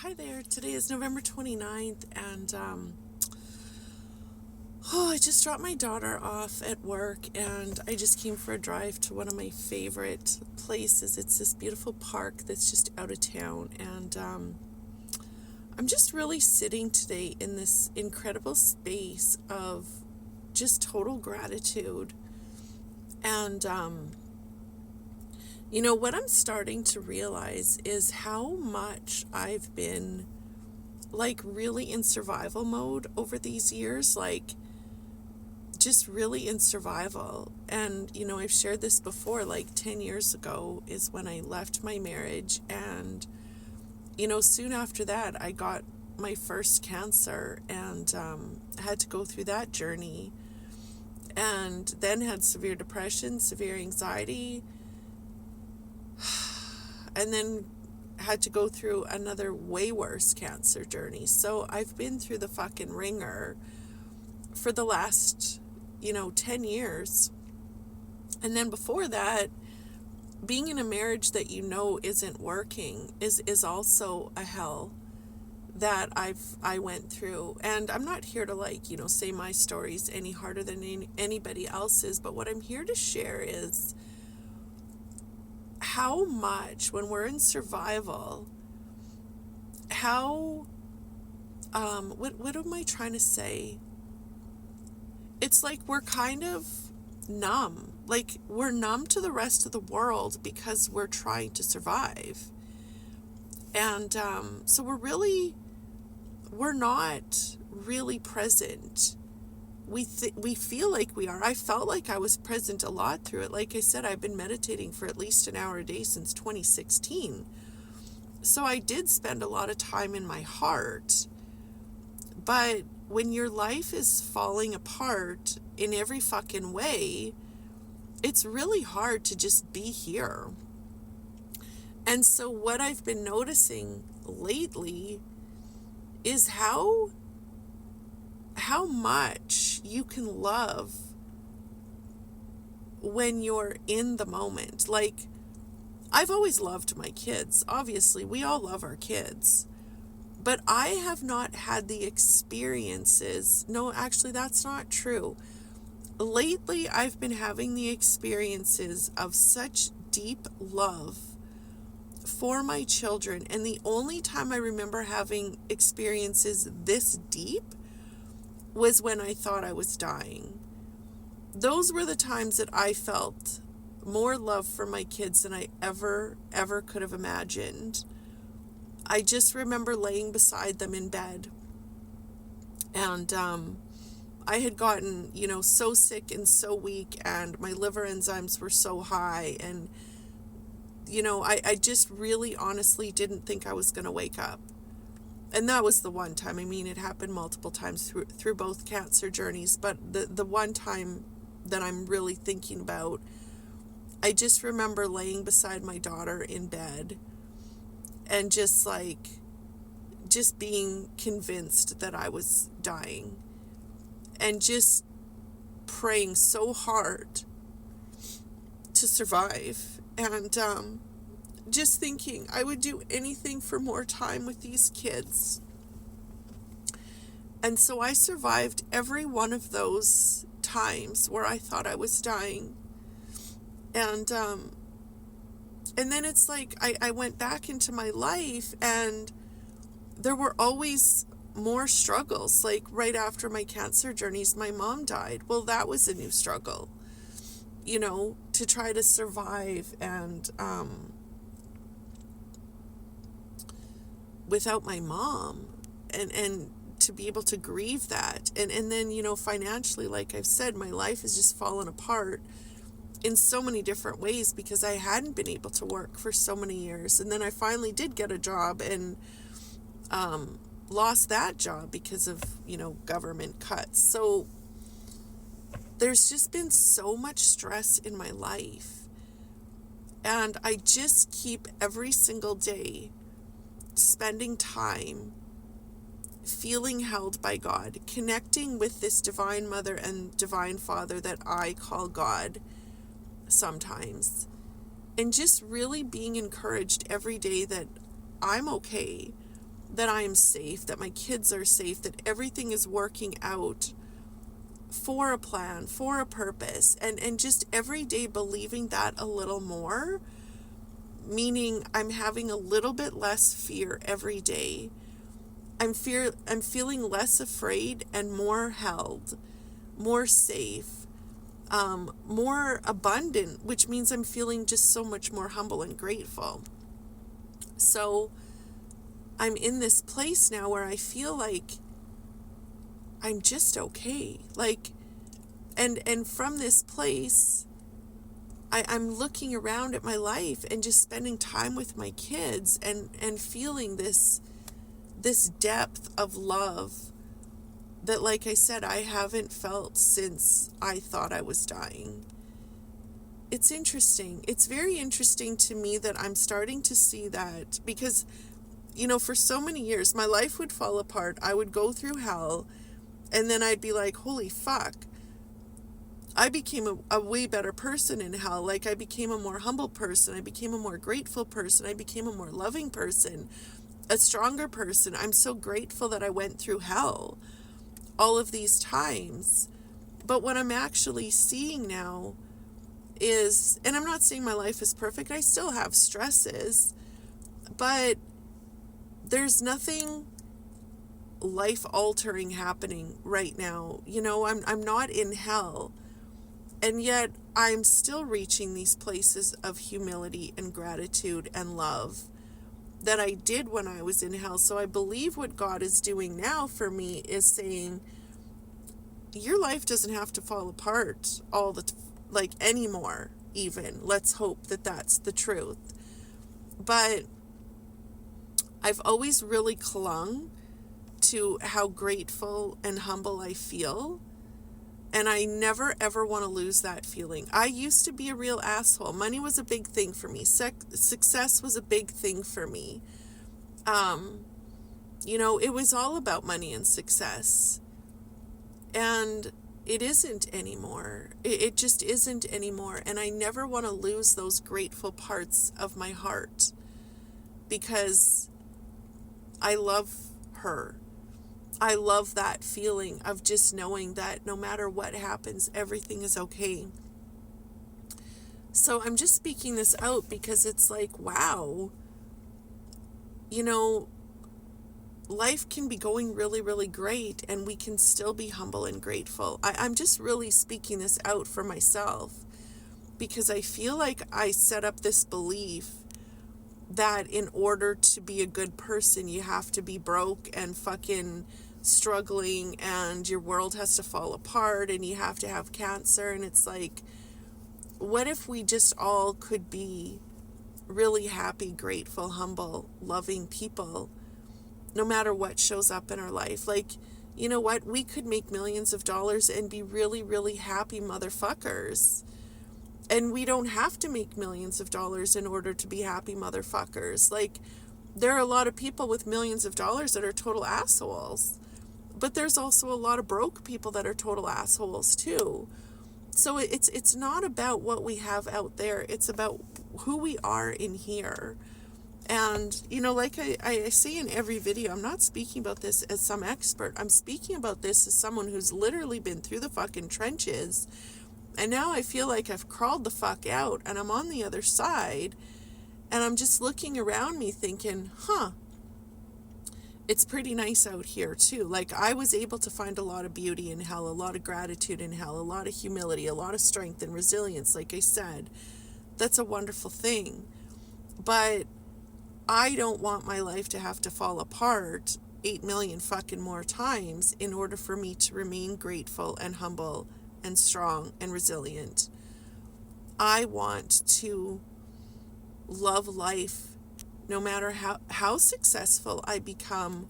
Hi there. Today is November 29th, and I just dropped my daughter off at work, and I just came for a drive to one of my favorite places. It's this beautiful park that's just out of town, and I'm just really sitting today in this incredible space of just total gratitude. And what I'm starting to realize is how much I've been like really in survival mode over these years, like just really in survival. And I've shared this before, like 10 years ago is when I left my marriage, and soon after that I got my first cancer, and had to go through that journey, and then had severe depression, severe anxiety, and then had to go through another way worse cancer journey. So I've been through the fucking ringer for the last 10 years. And then before that, being in a marriage that isn't working is also a hell that I went through. And I'm not here to say my story's any harder than anybody else's, but what I'm here to share is how much, when we're in survival, how what am I trying to say? It's like we're kind of numb. Like we're numb to the rest of the world because we're trying to survive. And so we're not really present. We feel like we are. I felt like I was present a lot through it. Like I said, I've been meditating for at least an hour a day since 2016. So I did spend a lot of time in my heart. But when your life is falling apart in every fucking way, it's really hard to just be here. And so what I've been noticing lately is how much you can love when you're in the moment. Like, I've always loved my kids. Obviously, we all love our kids. But I have not had the experiences. No, actually, that's not true. Lately, I've been having the experiences of such deep love for my children. And the only time I remember having experiences this deep was when I thought I was dying. Those were the times that I felt more love for my kids than I ever could have imagined. I just remember laying beside them in bed, and I had gotten, so sick and so weak, and my liver enzymes were so high, and, I just really honestly didn't think I was going to wake up. And that was the one time. I mean, it happened multiple times through both cancer journeys, but the one time that I'm really thinking about, I just remember laying beside my daughter in bed and just being convinced that I was dying, and just praying so hard to survive, and just thinking I would do anything for more time with these kids. And so I survived every one of those times where I thought I was dying. And then it's like I went back into my life, and there were always more struggles. Like right after my cancer journeys, my mom died. Well, that was a new struggle, to try to survive, and without my mom, and to be able to grieve that. And then, financially, like I've said, my life has just fallen apart in so many different ways because I hadn't been able to work for so many years. And then I finally did get a job, and lost that job because of, government cuts. So there's just been so much stress in my life. And I just keep every single day spending time feeling held by God, connecting with this divine mother and divine father that I call God sometimes, and just really being encouraged every day that I'm okay, that I am safe, that my kids are safe, that everything is working out for a plan, for a purpose, and just every day believing that a little more, meaning I'm having a little bit less fear every day. I'm feeling less afraid and more held, more safe, more abundant, which means I'm feeling just so much more humble and grateful. So I'm in this place now where I feel like I'm just okay. Like, and from this place, I'm looking around at my life and just spending time with my kids and feeling this depth of love that, like I said, I haven't felt since I thought I was dying. It's interesting. It's very interesting to me that I'm starting to see that, because, for so many years, my life would fall apart. I would go through hell, and then I'd be like, holy fuck, I became a way better person in hell. Like, I became a more humble person. I became a more grateful person. I became a more loving person, a stronger person. I'm so grateful that I went through hell all of these times. But what I'm actually seeing now is, and I'm not saying my life is perfect, I still have stresses, but there's nothing life altering happening right now. I'm not in hell, and yet I'm still reaching these places of humility and gratitude and love that I did when I was in hell. So I believe what God is doing now for me is saying, your life doesn't have to fall apart anymore, even. Let's hope that that's the truth. But I've always really clung to how grateful and humble I feel. And I never, ever want to lose that feeling. I used to be a real asshole. Money was a big thing for me. Success was a big thing for me. It was all about money and success. And it isn't anymore. It just isn't anymore. And I never want to lose those grateful parts of my heart, because I love her. I love that feeling of just knowing that no matter what happens, everything is okay. So I'm just speaking this out because it's like, wow, life can be going really, really great, and we can still be humble and grateful. I'm just really speaking this out for myself, because I feel like I set up this belief that in order to be a good person, you have to be broke and fucking struggling, and your world has to fall apart, and you have to have cancer. And it's like, what if we just all could be really happy, grateful, humble, loving people, no matter what shows up in our life? Like, you know what? We could make millions of dollars and be really, really happy motherfuckers. And we don't have to make millions of dollars in order to be happy motherfuckers. Like, there are a lot of people with millions of dollars that are total assholes. But there's also a lot of broke people that are total assholes too. So it's not about what we have out there. It's about who we are in here. And, like I say in every video, I'm not speaking about this as some expert. I'm speaking about this as someone who's literally been through the fucking trenches. And now I feel like I've crawled the fuck out, and I'm on the other side. And I'm just looking around me thinking, it's pretty nice out here too. Like, I was able to find a lot of beauty in hell, a lot of gratitude in hell, a lot of humility, a lot of strength and resilience. Like I said, that's a wonderful thing. But I don't want my life to have to fall apart 8 million fucking more times in order for me to remain grateful and humble and strong and resilient. I want to love life no matter how successful I become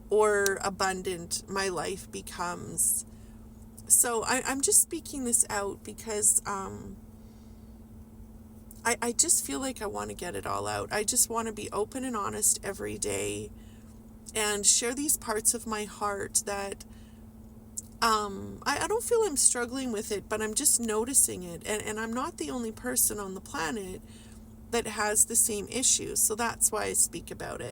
or abundant my life becomes. So I'm just speaking this out because I just feel like I want to get it all out. I just want to be open and honest every day and share these parts of my heart that I don't feel I'm struggling with it, but I'm just noticing it. And I'm not the only person on the planet that has the same issues. So that's why I speak about it.